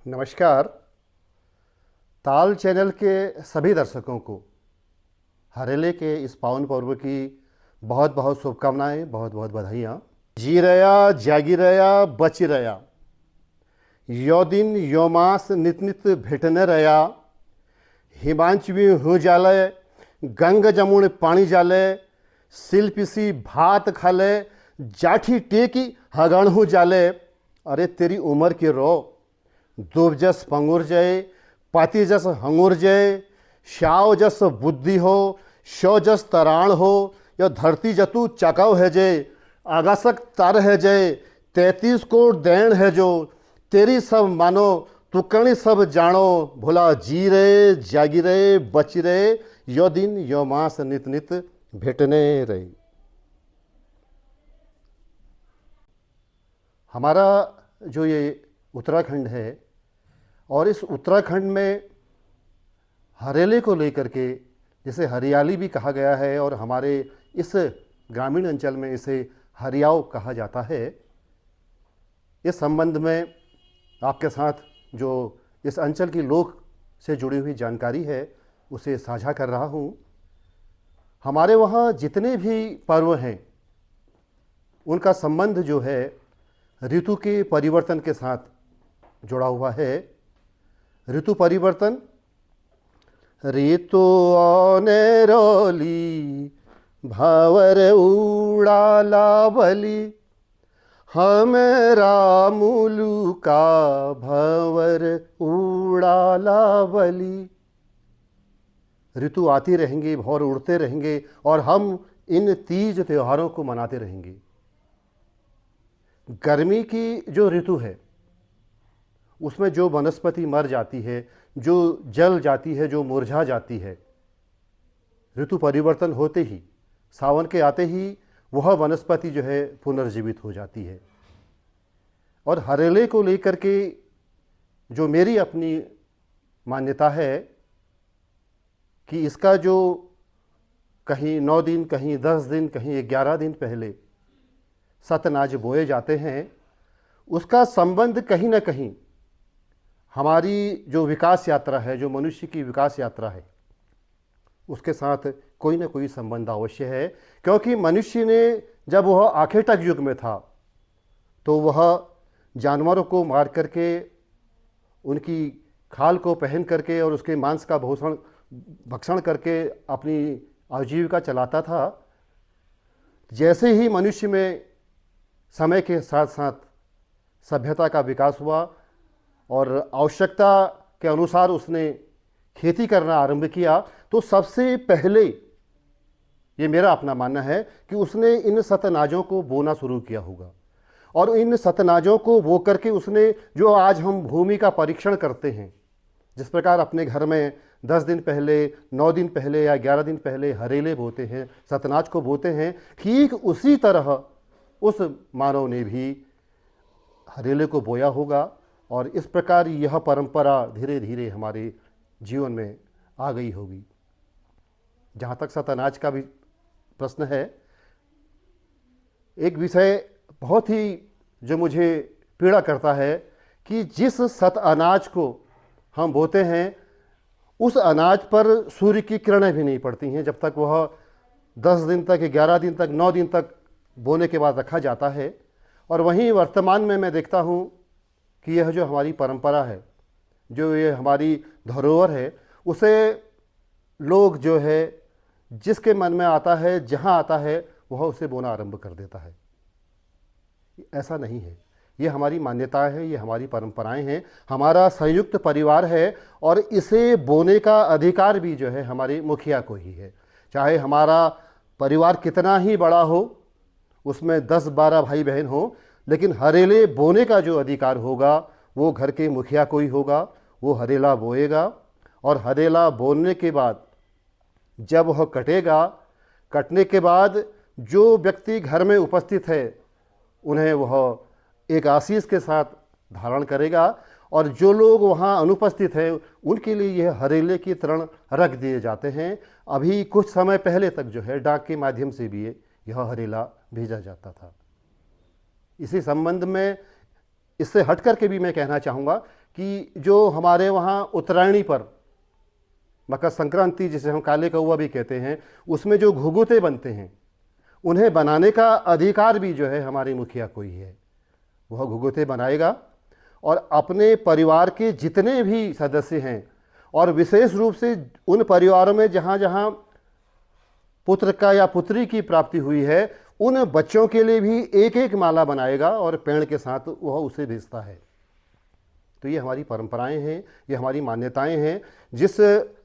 नमस्कार। ताल चैनल के सभी दर्शकों को हरेले के इस पावन पर्व की बहुत बहुत शुभकामनाएं, बहुत बहुत बधाइयाँ। जी रया जागी रया बची रया, यो दिन यो मास नित नित भेटने रया। हिमांचवी हो जाले गंग जमुन पानी जाले, सिलपिसी भात खाले जाठी टेकी हगण हो जाले। अरे तेरी उम्र की रो दूब जस पंगुर जय, पाती जस हंगुर जय, श्याव जस बुद्धि हो, शो जस तराण हो, यो धरती जतु चकाव है जय, आगासक तर है जय, 33 कोट दैन है जो, तेरी सब मानो तुकणी सब जानो, भोला जी रे जागी रे बची रे, यो दिन यो मास नित नित भेटने रही। हमारा जो ये उत्तराखंड है और इस उत्तराखंड में हरेले को लेकर के जिसे हरियाली भी कहा गया है और हमारे इस ग्रामीण अंचल में इसे हरियाव कहा जाता है, इस संबंध में आपके साथ जो इस अंचल की लोक से जुड़ी हुई जानकारी है उसे साझा कर रहा हूँ। हमारे वहाँ जितने भी पर्व हैं उनका संबंध जो है ऋतु के परिवर्तन के साथ जुड़ा हुआ है। ऋतु परिवर्तन, ऋतु आने रोली भावर उड़ाला बली, हमरा मुलू का भंवर उड़ाला बली। ऋतु आती रहेंगे, भौर उड़ते रहेंगे और हम इन तीज त्योहारों को मनाते रहेंगे। गर्मी की जो ऋतु है उसमें जो वनस्पति मर जाती है, जो जल जाती है, जो मुरझा जाती है, ऋतु परिवर्तन होते ही, सावन के आते ही वह वनस्पति जो है पुनर्जीवित हो जाती है। और हरेले को लेकर के जो मेरी अपनी मान्यता है कि इसका जो कहीं 9 दिन, कहीं 10 दिन, कहीं 11 दिन पहले सतनाज बोए जाते हैं, उसका संबंध कहीं ना कहीं हमारी जो विकास यात्रा है, जो मनुष्य की विकास यात्रा है, उसके साथ कोई ना कोई संबंध अवश्य है। क्योंकि मनुष्य ने जब वह आखेटक युग में था तो वह जानवरों को मार करके, उनकी खाल को पहन करके और उसके मांस का भक्षण करके अपनी आजीविका चलाता था। जैसे ही मनुष्य में समय के साथ साथ सभ्यता का विकास हुआ और आवश्यकता के अनुसार उसने खेती करना आरंभ किया, तो सबसे पहले, ये मेरा अपना मानना है कि उसने इन सतनाजों को बोना शुरू किया होगा। और इन सतनाजों को बो करके उसने, जो आज हम भूमि का परीक्षण करते हैं, जिस प्रकार अपने घर में 10 दिन पहले, 9 दिन पहले या 11 दिन पहले हरेले बोते हैं, सतनाज को बोते हैं, ठीक उसी तरह उस मानव ने भी हरेले को बोया होगा। और इस प्रकार यह परंपरा धीरे धीरे हमारे जीवन में आ गई होगी। जहाँ तक सतनाज का भी प्रश्न है, एक विषय बहुत ही जो मुझे पीड़ा करता है कि जिस सत अनाज को हम बोते हैं उस अनाज पर सूर्य की किरणें भी नहीं पड़ती हैं जब तक वह 10 दिन तक, 11 दिन तक, 9 दिन तक बोने के बाद रखा जाता है। और वहीं वर्तमान में मैं देखता हूँ कि यह जो हमारी परंपरा है, जो ये हमारी धरोहर है, उसे लोग जो है जिसके मन में आता है, जहाँ आता है, वह उसे बोना आरंभ कर देता है। ऐसा नहीं है। ये हमारी मान्यताएं हैं, ये हमारी परंपराएं हैं, हमारा संयुक्त परिवार है और इसे बोने का अधिकार भी जो है हमारे मुखिया को ही है। चाहे हमारा परिवार कितना ही बड़ा हो, उसमें 10-12 भाई बहन हो, लेकिन हरेले बोने का जो अधिकार होगा वो घर के मुखिया को ही होगा। वो हरेला बोएगा और हरेला बोने के बाद जब वह कटेगा, कटने के बाद जो व्यक्ति घर में उपस्थित है उन्हें वह एक आशीष के साथ धारण करेगा और जो लोग वहाँ अनुपस्थित हैं उनके लिए यह हरेले की तरण रख दिए जाते हैं। अभी कुछ समय पहले तक जो है डाक के माध्यम से भी यह हरेला भेजा जाता था। इसी संबंध में इससे हट करके भी मैं कहना चाहूँगा कि जो हमारे वहाँ उत्तरायणी पर मकर संक्रांति, जिसे हम काले कौवा भी कहते हैं, उसमें जो घुघुते बनते हैं, उन्हें बनाने का अधिकार भी जो है हमारे मुखिया को ही है। वह घुघुते बनाएगा और अपने परिवार के जितने भी सदस्य हैं, और विशेष रूप से उन परिवारों में जहाँ जहाँ पुत्र का या पुत्री की प्राप्ति हुई है, उन बच्चों के लिए भी एक एक माला बनाएगा और पेड़ के साथ वह उसे भेजता है। तो ये हमारी परंपराएं हैं, ये हमारी मान्यताएं हैं। जिस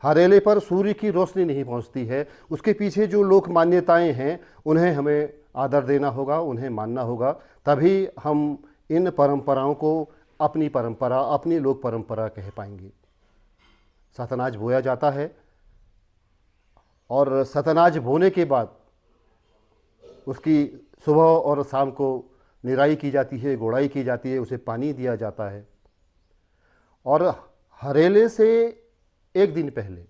हरेले पर सूर्य की रोशनी नहीं पहुंचती है, उसके पीछे जो लोक मान्यताएं हैं, उन्हें हमें आदर देना होगा, उन्हें मानना होगा। तभी हम इन परंपराओं को अपनी परंपरा, अपनी लोक परंपरा कह पाएंगे। सतनाज बोया जाता है और सतनाज बोने के बाद उसकी सुबह और शाम को निराई की जाती है, गोड़ाई की जाती है, उसे पानी दिया जाता है। और हरेले से एक दिन पहले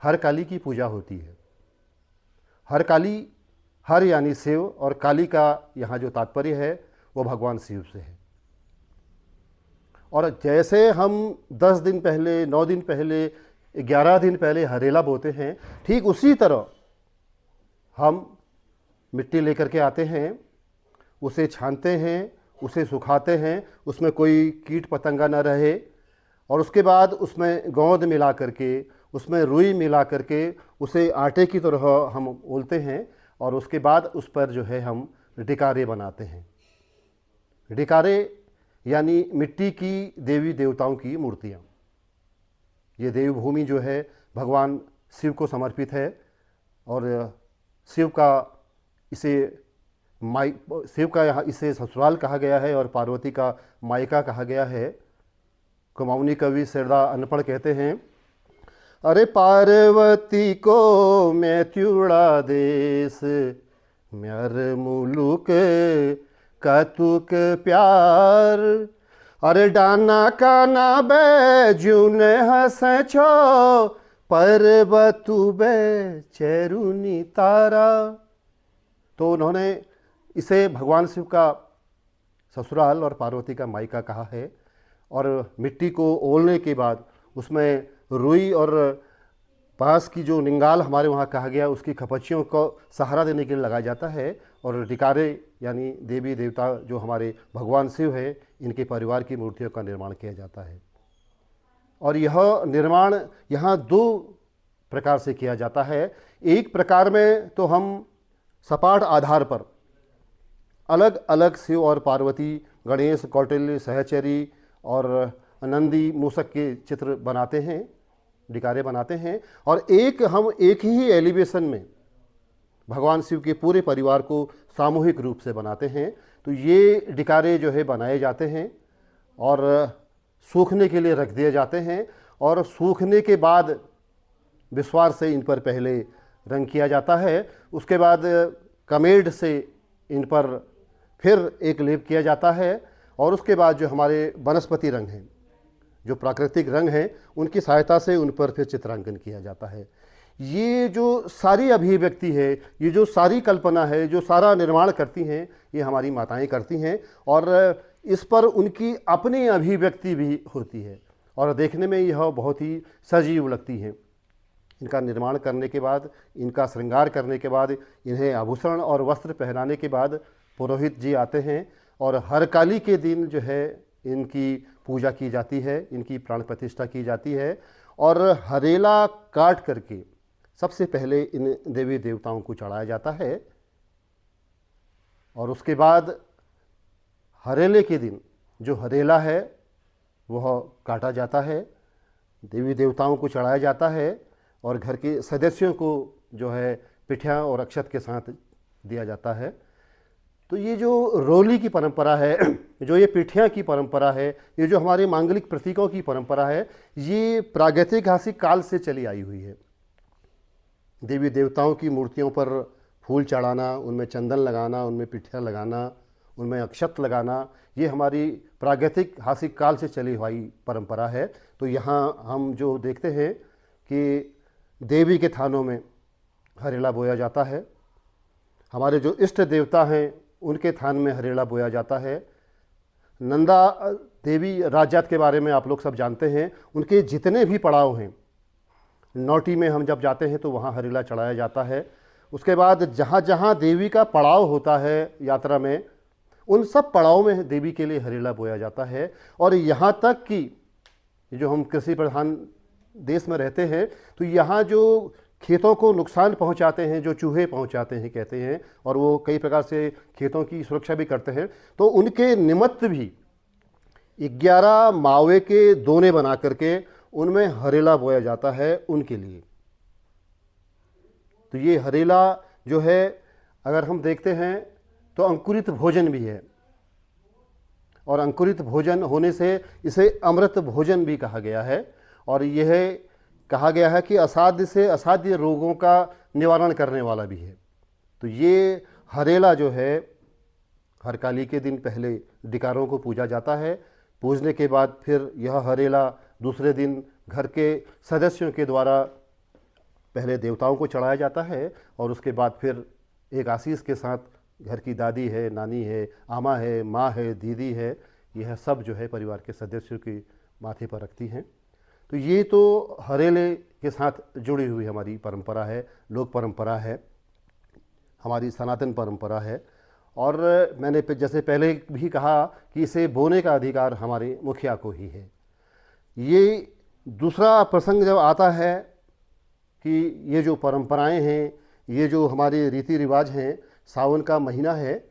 हर काली की पूजा होती है। हर काली, हर यानी शिव, और काली का यहाँ जो तात्पर्य है वो भगवान शिव से है। और जैसे हम 10 दिन पहले, 9 दिन पहले, 11 दिन पहले हरेला बोते हैं, ठीक उसी तरह हम मिट्टी लेकर के आते हैं, उसे छानते हैं, उसे सुखाते हैं, उसमें कोई कीट पतंगा न रहे, और उसके बाद उसमें गोंद मिला करके, उसमें रुई मिला करके उसे आटे की तरह हम ओलते हैं, और उसके बाद उस पर जो है हम डिकारे बनाते हैं। डिकारे यानी मिट्टी की देवी देवताओं की मूर्तियाँ। ये देवभूमि जो है भगवान शिव को समर्पित है, और शिव का यहाँ इसे ससुराल कहा गया है और पार्वती का मायका कहा गया है। कुमाऊनी कवि शेरदा अनपढ़ कहते हैं, अरे पार्वती को मैं त्युड़ा देश, म्यार मुलुक कतुक प्यार, अरे डाना काना बैजुन हंस छो, पर्वतु बे चेरुनी तारा। तो उन्होंने इसे भगवान शिव का ससुराल और पार्वती का मायका कहा है। और मिट्टी को ओलने के बाद उसमें रुई और बांस की जो निंगाल हमारे वहाँ कहा गया, उसकी खपच्चियों को सहारा देने के लिए लगाया जाता है। और डिकारे यानी देवी देवता जो हमारे भगवान शिव है, इनके परिवार की मूर्तियों का निर्माण किया जाता है। और यह निर्माण यहाँ 2 प्रकार से किया जाता है। एक प्रकार में तो हम सपाट आधार पर अलग अलग शिव और पार्वती, गणेश, कौटिल्य, सहचरी और नंदी, मूषक के चित्र बनाते हैं, डिकारे बनाते हैं। और हम एक ही एलिवेशन में भगवान शिव के पूरे परिवार को सामूहिक रूप से बनाते हैं। तो ये डिकारे जो है बनाए जाते हैं और सूखने के लिए रख दिए जाते हैं, और सूखने के बाद विश्वास से इन पर पहले रंग किया जाता है। उसके बाद कमेड से इन पर फिर एक लेप किया जाता है, और उसके बाद जो हमारे वनस्पति रंग हैं, जो प्राकृतिक रंग हैं, उनकी सहायता से उन पर फिर चित्रांकन किया जाता है। ये जो सारी अभिव्यक्ति है, ये जो सारी कल्पना है, जो सारा निर्माण करती हैं, ये हमारी माताएं करती हैं, और इस पर उनकी अपनी अभिव्यक्ति भी होती है, और देखने में यह बहुत ही सजीव लगती हैं। इनका निर्माण करने के बाद, इनका श्रृंगार करने के बाद, इन्हें आभूषण और वस्त्र पहनाने के बाद पुरोहित जी आते हैं, और हरकाली के दिन जो है इनकी पूजा की जाती है, इनकी प्राण प्रतिष्ठा की जाती है। और हरेला काट करके सबसे पहले इन देवी देवताओं को चढ़ाया जाता है, और उसके बाद हरेले के दिन जो हरेला है वह काटा जाता है, देवी देवताओं को चढ़ाया जाता है, और घर के सदस्यों को जो है पिठिया और अक्षत के साथ दिया जाता है। तो ये जो रोली की परंपरा है, जो ये पिठिया की परंपरा है, ये जो हमारे मांगलिक प्रतीकों की परंपरा है, ये प्रागैतिहासिक काल से चली आई हुई है। देवी देवताओं की मूर्तियों पर फूल चढ़ाना, उनमें चंदन लगाना, उनमें पिठिया लगाना, उनमें अक्षत लगाना, ये हमारी प्रागैतिहासिक काल से चली हुई परंपरा है। तो यहाँ हम जो देखते हैं कि देवी के थानों में हरेला बोया जाता है, हमारे जो इष्ट देवता हैं उनके थान में हरेला बोया जाता है। नंदा देवी राजात के बारे में आप लोग सब जानते हैं। उनके जितने भी पड़ाव हैं, नौटी में हम जब जाते हैं तो वहाँ हरेला चढ़ाया जाता है। उसके बाद जहाँ जहाँ देवी का पड़ाव होता है यात्रा में, उन सब पड़ाव में देवी के लिए हरेला बोया जाता है। और यहाँ तक कि जो हम कृषि प्रधान देश में रहते हैं, तो यहाँ जो खेतों को नुकसान पहुँचाते हैं, जो चूहे पहुँचाते हैं कहते हैं, और वो कई प्रकार से खेतों की सुरक्षा भी करते हैं, तो उनके निमित्त भी 11 मावे के दोने बना करके उनमें हरेला बोया जाता है उनके लिए। तो ये हरेला जो है, अगर हम देखते हैं तो अंकुरित भोजन भी है, और अंकुरित भोजन होने से इसे अमृत भोजन भी कहा गया है। और यह कहा गया है कि असाध्य से असाध्य रोगों का निवारण करने वाला भी है। तो ये हरेला जो है, हरकाली के दिन पहले डिकारों को पूजा जाता है। पूजने के बाद फिर यह हरेला दूसरे दिन घर के सदस्यों के द्वारा पहले देवताओं को चढ़ाया जाता है, और उसके बाद फिर एक आशीष के साथ घर की दादी है, नानी है, आमा है, माँ है, दीदी है, यह सब जो है परिवार के सदस्यों के माथे पर रखती हैं। तो ये तो हरेले के साथ जुड़ी हुई हमारी परंपरा है, लोक परंपरा है, हमारी सनातन परंपरा है। और मैंने जैसे पहले भी कहा कि इसे बोने का अधिकार हमारे मुखिया को ही है। ये दूसरा प्रसंग जब आता है कि ये जो परंपराएं हैं, ये जो हमारे रीति रिवाज हैं, सावन का महीना है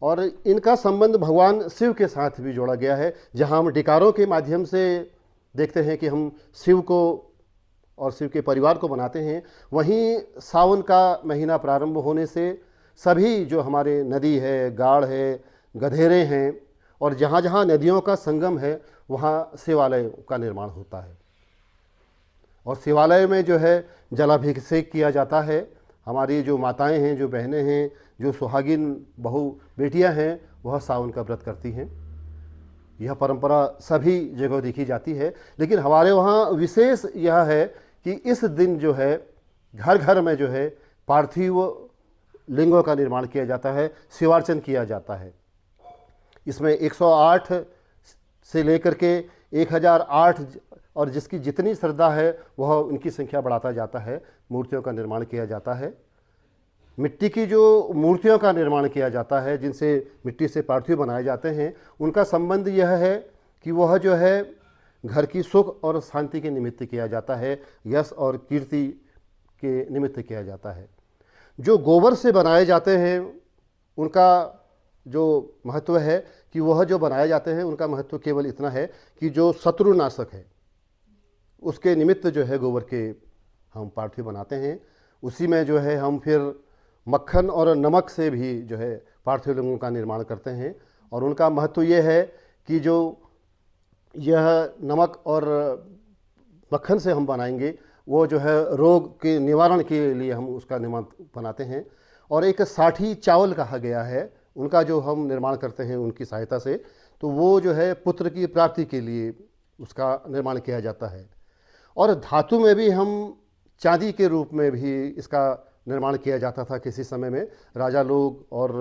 और इनका संबंध भगवान शिव के साथ भी जोड़ा गया है। जहाँ हम डिकारों के माध्यम से देखते हैं कि हम शिव को और शिव के परिवार को बनाते हैं, वहीं सावन का महीना प्रारंभ होने से सभी जो हमारे नदी है, गाढ़ है, गधेरे हैं, और जहाँ जहाँ नदियों का संगम है वहाँ शिवालय का निर्माण होता है। और शिवालय में जो है जलाभिषेक किया जाता है। हमारी जो माताएं हैं, जो बहनें हैं, जो सुहागिन बहू बेटियां हैं, वह सावन का व्रत करती हैं। यह परंपरा सभी जगह देखी जाती है, लेकिन हमारे वहाँ विशेष यह है कि इस दिन जो है घर घर में जो है पार्थिव लिंगों का निर्माण किया जाता है, शिवार्चन किया जाता है। इसमें 108 से लेकर के 1008 और जिसकी जितनी श्रद्धा है वह उनकी संख्या बढ़ाता जाता है। मूर्तियों का निर्माण किया जाता है। मिट्टी की जो मूर्तियों का निर्माण किया जाता है, जिनसे मिट्टी से पार्थिव बनाए जाते हैं, उनका संबंध यह है कि वह जो है घर की सुख और शांति के निमित्त किया जाता है, यश और कीर्ति के निमित्त किया जाता है। जो गोबर से बनाए जाते हैं उनका जो महत्व है कि वह जो बनाए जाते हैं उनका महत्व केवल इतना है कि जो शत्रुनाशक है उसके निमित्त जो है गोबर के हम पार्थिव बनाते हैं। उसी में जो है हम फिर मक्खन और नमक से भी जो है पार्थिव लिंगों का निर्माण करते हैं। और उनका महत्व ये है कि जो यह नमक और मक्खन से हम बनाएंगे वो जो है रोग के निवारण के लिए हम उसका निर्माण बनाते हैं। और एक साठी चावल कहा गया है, उनका जो हम निर्माण करते हैं उनकी सहायता से, तो वो जो है पुत्र की प्राप्ति के लिए उसका निर्माण किया जाता है। और धातु में भी हम चांदी के रूप में भी इसका निर्माण किया जाता था। किसी समय में राजा लोग और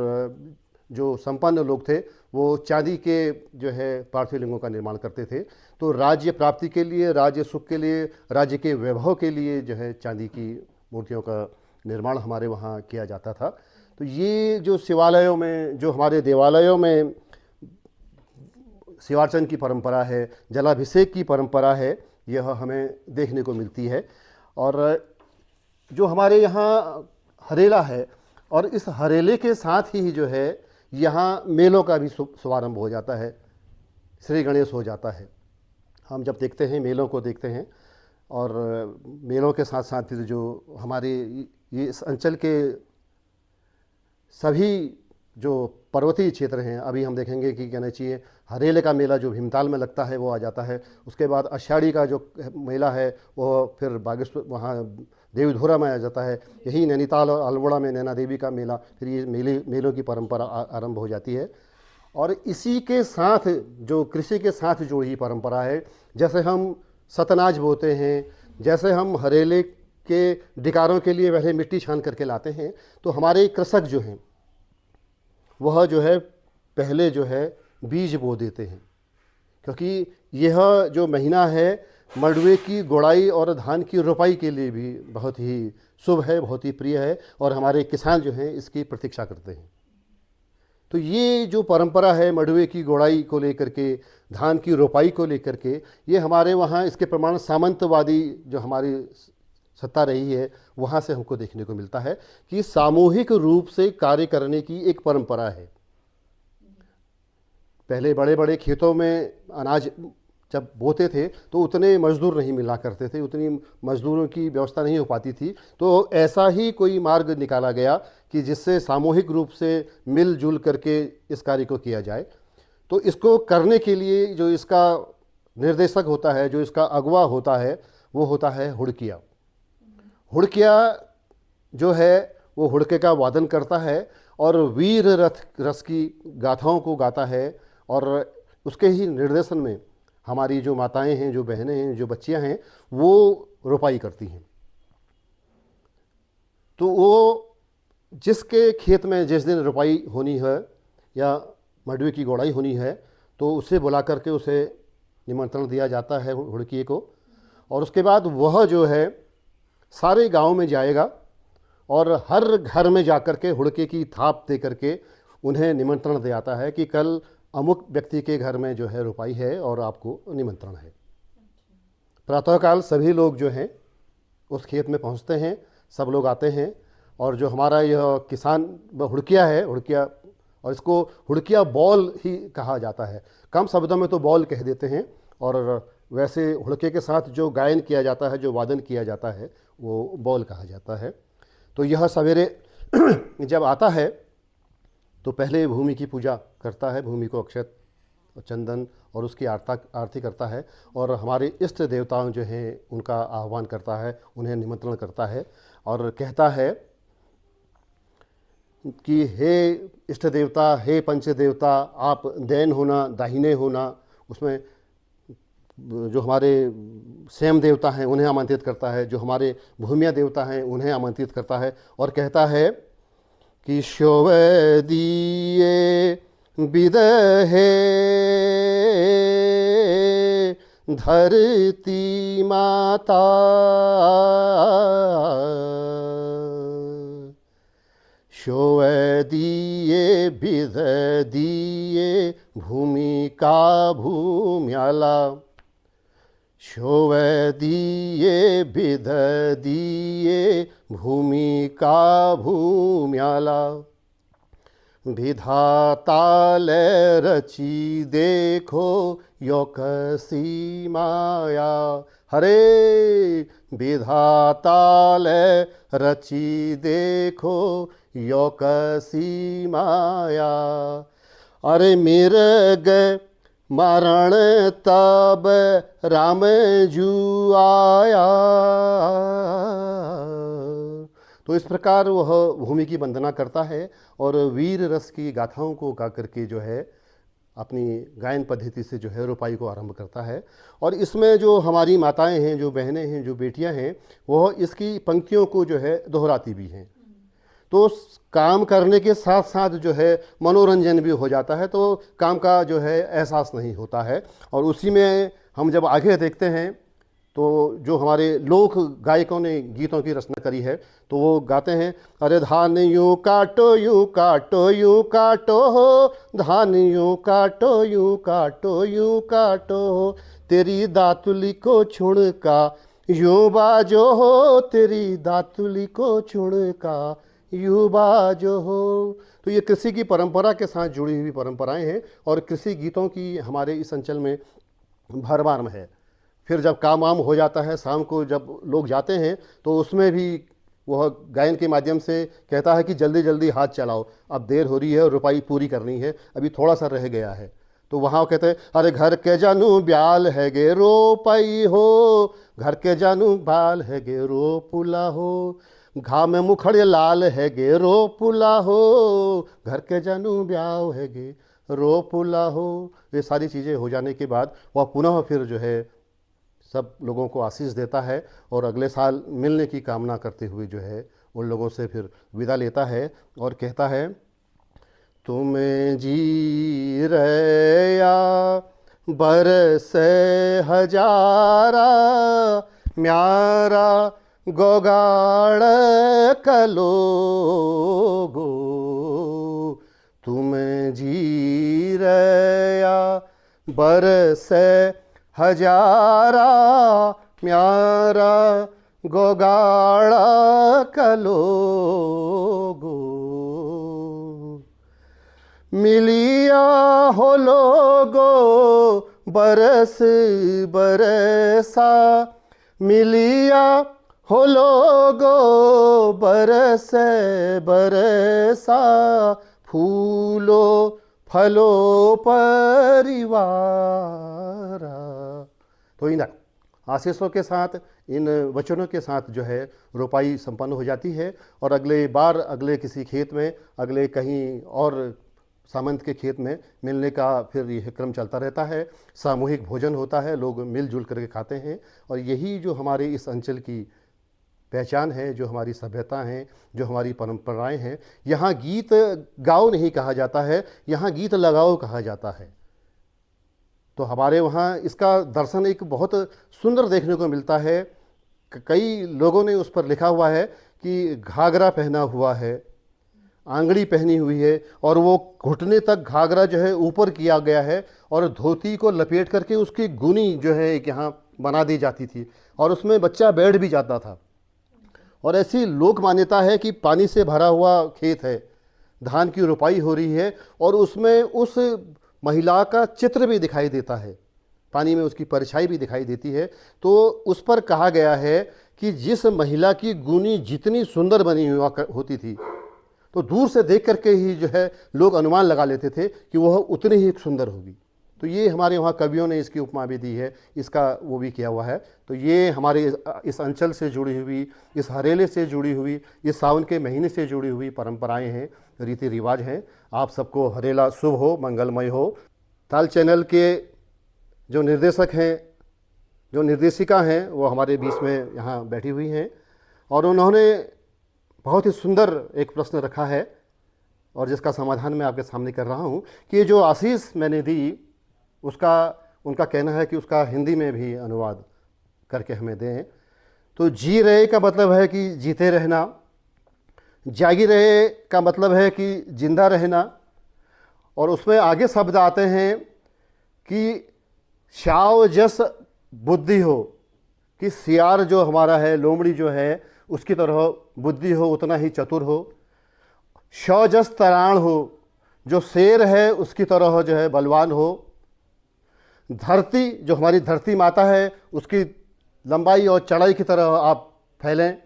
जो संपन्न लोग थे वो चांदी के जो है पार्थिव लिंगों का निर्माण करते थे। तो राज्य प्राप्ति के लिए, राज्य सुख के लिए, राज्य के वैभव के लिए जो है चांदी की मूर्तियों का निर्माण हमारे वहाँ किया जाता था। तो ये जो शिवालयों में, जो हमारे देवालयों में शिवार्चन की परंपरा है, जलाभिषेक की परंपरा है, यह हमें देखने को मिलती है। और जो हमारे यहाँ हरेला है, और इस हरेले के साथ ही जो है यहाँ मेलों का भी शुभारंभ हो जाता है, श्री गणेश हो जाता है। हम जब देखते हैं मेलों को देखते हैं, और मेलों के साथ साथ जो हमारे ये इस अंचल के सभी जो पर्वतीय क्षेत्र हैं, अभी हम देखेंगे कि कहना चाहिए हरेले का मेला जो भीमताल में लगता है वो आ जाता है। उसके बाद आषाढ़ी का जो मेला है वो फिर बागेश्वर वहाँ देवीधुरा में आ जाता है। यही नैनीताल और अल्मोड़ा में नैना देवी का मेला, फिर ये मेलों की परंपरा आरंभ हो जाती है। और इसी के साथ जो कृषि के साथ जुड़ी हुई परंपरा है, जैसे हम सतनाज बोते हैं, जैसे हम हरेले के डिकारों के लिए पहले मिट्टी छान करके लाते हैं, तो हमारे कृषक जो हैं वह जो है पहले जो है बीज बो देते हैं। क्योंकि यह जो महीना है मंडुवे की गुड़ाई और धान की रोपाई के लिए भी बहुत ही शुभ है, बहुत ही प्रिय है, और हमारे किसान जो हैं इसकी प्रतीक्षा करते हैं। तो ये जो परंपरा है मंडुवे की गुड़ाई को लेकर के, धान की रोपाई को लेकर के, ये हमारे वहाँ इसके प्रमाण सामंतवादी जो हमारी सत्ता रही है वहाँ से हमको देखने को मिलता है कि सामूहिक रूप से कार्य करने की एक परंपरा है। पहले बड़े बड़े खेतों में अनाज जब बोते थे तो उतने मजदूर नहीं मिला करते थे, उतनी मजदूरों की व्यवस्था नहीं हो पाती थी। तो ऐसा ही कोई मार्ग निकाला गया कि जिससे सामूहिक रूप से मिलजुल करके इस कार्य को किया जाए। तो इसको करने के लिए जो इसका निर्देशक होता है, जो इसका अगुवा होता है, वो होता है हुड़किया। हुड़किया जो है वो हुड़के का वादन करता है और वीर रस की गाथाओं को गाता है, और उसके ही निर्देशन में हमारी जो माताएं हैं, जो बहनें हैं, जो बच्चियां हैं, वो रोपाई करती हैं। तो वो जिसके खेत में जिस दिन रोपाई होनी है या मंडुवे की गुड़ाई होनी है, तो उसे बुला करके उसे निमंत्रण दिया जाता है हुड़किए को, और उसके बाद वह जो है सारे गांव में जाएगा और हर घर में जाकर के हुड़के की थाप दे करके उन्हें निमंत्रण दे आता है कि कल अमुक व्यक्ति के घर में जो है रोपाई है और आपको निमंत्रण है। प्रातःकाल सभी लोग जो हैं उस खेत में पहुंचते हैं, सब लोग आते हैं, और जो हमारा यह किसान हुड़किया है, हुड़किया, और इसको हुड़किया बॉल ही कहा जाता है, कम शब्दों में तो बॉल कह देते हैं, और वैसे हुड़के के साथ जो गायन किया जाता है, जो वादन किया जाता है, वो बॉल कहा जाता है। तो यह सवेरे जब आता है तो पहले भूमि की पूजा करता है, भूमि को अक्षत, चंदन और उसकी आरती करता है, और हमारे इष्ट देवताओं जो हैं उनका आह्वान करता है, उन्हें निमंत्रण करता है, और कहता है कि हे इष्ट देवता, हे पंच देवता, आप दैन होना, दाहिने होना। उसमें जो हमारे स्वयं देवता हैं उन्हें आमंत्रित करता है, जो हमारे भूमिया देवता हैं उन्हें आमंत्रित करता है, और कहता है कि शोवदीये विदहे धरती माता, शोवदीये विद दिए भूमिका भूम्याला, शोवदीये विद दिए भूमिका भूम्याला, विधाताल रची देखो योकसी माया। हरे विधाताल रची देखो योकसी माया, अरे मिर्ग मरण तब राम जू आया। तो इस प्रकार वह भूमि की वंदना करता है और वीर रस की गाथाओं को गा करके जो है अपनी गायन पद्धति से जो है रोपाई को आरंभ करता है। और इसमें जो हमारी माताएं हैं, जो बहनें हैं, जो बेटियां हैं, वह इसकी पंक्तियों को जो है दोहराती भी हैं। तो काम करने के साथ साथ जो है मनोरंजन भी हो जाता है, तो काम का जो है एहसास नहीं होता है। और उसी में हम जब आगे देखते हैं तो जो हमारे लोक गायकों ने गीतों की रचना करी है, तो वो गाते हैं, अरे धान यूँ काटो यूँ काटो यूँ काटो हो, धान यूँ काटो यूँ काटो यूँ काटो हो, तेरी दातुली को छुड़का यूँ बाजो हो, तेरी दातुली को छुड़का यूँ बाजो हो। तो ये कृषि की परंपरा के साथ जुड़ी हुई परंपराएं हैं और कृषि गीतों की हमारे इस अंचल में भरमार में है। फिर जब काम वाम हो जाता है, शाम को जब लोग जाते हैं, तो उसमें भी वह गायन के माध्यम से कहता है कि जल्दी जल्दी हाथ चलाओ, अब देर हो रही है और रुपाई पूरी करनी है, अभी थोड़ा सा रह गया है। तो वहाँ कहते हैं, अरे घर के जानू ब्याल है गे रोपाई हो, घर के जानू बाल है गे रो पुला हो, घा में मुखड़ लाल है गे रो पुला हो, घर के जानू ब्याह है गे रो पुला हो। ये सारी चीज़ें हो जाने के बाद वह पुनः फिर जो है सब लोगों को आशीष देता है और अगले साल मिलने की कामना करते हुए जो है उन लोगों से फिर विदा लेता है और कहता है, तुम्हें जी रया बरसे हजारा म्यारा गोगाड़ कलोगो, तुम जी रया बरसे हजारा म्यारा गोगाड़ कलोगो। मिलिया हो लोगो बरस बरसा, मिलिया हो लोगो बरस बरसा, फूलो फलो परिवारा। तो इन आशीषों के साथ, इन वचनों के साथ जो है रोपाई संपन्न हो जाती है और अगले बार अगले किसी खेत में, अगले कहीं और सामंत के खेत में मिलने का फिर यह क्रम चलता रहता है। सामूहिक भोजन होता है, लोग मिलजुल करके खाते हैं और यही जो हमारे इस अंचल की पहचान है, जो हमारी सभ्यता है, जो हमारी परंपराएं हैं। यहाँ गीत गाओ नहीं कहा जाता है, यहाँ गीत लगाओ कहा जाता है। तो हमारे वहाँ इसका दर्शन एक बहुत सुंदर देखने को मिलता है। कई लोगों ने उस पर लिखा हुआ है कि घाघरा पहना हुआ है, आंगड़ी पहनी हुई है और वो घुटने तक घाघरा जो है ऊपर किया गया है और धोती को लपेट करके उसकी गुनी जो है एक यहाँ बना दी जाती थी और उसमें बच्चा बैठ भी जाता था। और ऐसी लोक मान्यता है कि पानी से भरा हुआ खेत है, धान की रोपाई हो रही है और उसमें उस महिला का चित्र भी दिखाई देता है, पानी में उसकी परछाई भी दिखाई देती है। तो उस पर कहा गया है कि जिस महिला की गुनी जितनी सुंदर बनी हुआ होती थी, तो दूर से देख करके ही जो है लोग अनुमान लगा लेते थे कि वह उतनी ही सुंदर होगी। तो ये हमारे वहाँ कवियों ने इसकी उपमा भी दी है, इसका वो भी किया हुआ है। तो ये हमारे इस अंचल से जुड़ी हुई, इस हरेले से जुड़ी हुई, इस सावन के महीने से जुड़ी हुई परंपराएं हैं, रीति रिवाज हैं। आप सबको हरेला शुभ हो, मंगलमय हो। ताल चैनल के जो निर्देशक हैं, जो निर्देशिका हैं, वो हमारे बीच में यहाँ बैठी हुई हैं और उन्होंने बहुत ही सुंदर एक प्रश्न रखा है और जिसका समाधान मैं आपके सामने कर रहा हूँ कि ये जो आशीष मैंने दी, उसका उनका कहना है कि उसका हिंदी में भी अनुवाद करके हमें दें। तो जी रहे का मतलब है कि जीते रहना, जागी रहे का मतलब है कि जिंदा रहना और उसमें आगे शब्द आते हैं कि श्याव जस बुद्धि हो, कि सियार जो हमारा है, लोमड़ी जो है, उसकी तरह बुद्धि हो, उतना ही चतुर हो। शौ जस तराण हो, जो शेर है उसकी तरह जो है बलवान हो। धरती, जो हमारी धरती माता है, उसकी लंबाई और चौड़ाई की तरह आप फैलें।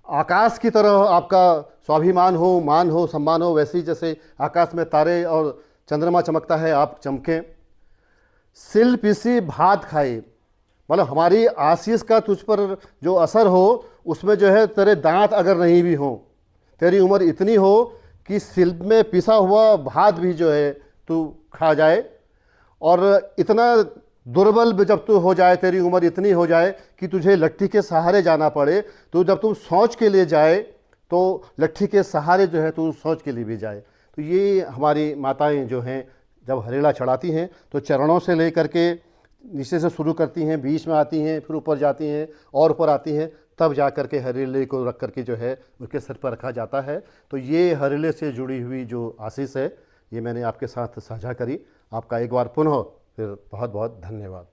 आकाश की तरह आपका स्वाभिमान हो, मान हो, सम्मान हो, वैसे ही जैसे आकाश में तारे और चंद्रमा चमकता है आप चमकें। सिल पिसी भात खाए, मतलब हमारी आशीष का तुझ पर जो असर हो, उसमें जो है तेरे दांत अगर नहीं भी हों, तेरी उम्र इतनी हो कि सिल में पिसा हुआ भात भी जो है तू खा जाए। और इतना दुर्बल जब तू हो जाए, तेरी उम्र इतनी हो जाए कि तुझे लट्ठी के सहारे जाना पड़े, तो जब तुम शौच के लिए जाए तो लट्ठी के सहारे जो है तू शौच के लिए भी जाए। तो ये हमारी माताएं जो हैं जब हरेला चढ़ाती हैं तो चरणों से लेकर के नीचे से शुरू करती हैं, बीच में आती हैं, फिर ऊपर जाती हैं और ऊपर आती हैं, तब जा कर के हरेले को रख करके जो है उसके सिर पर रखा जाता है। तो ये हरेले से जुड़ी हुई जो आशीष है, ये मैंने आपके साथ साझा करी। आपका एक बार पुनः फिर बहुत बहुत धन्यवाद।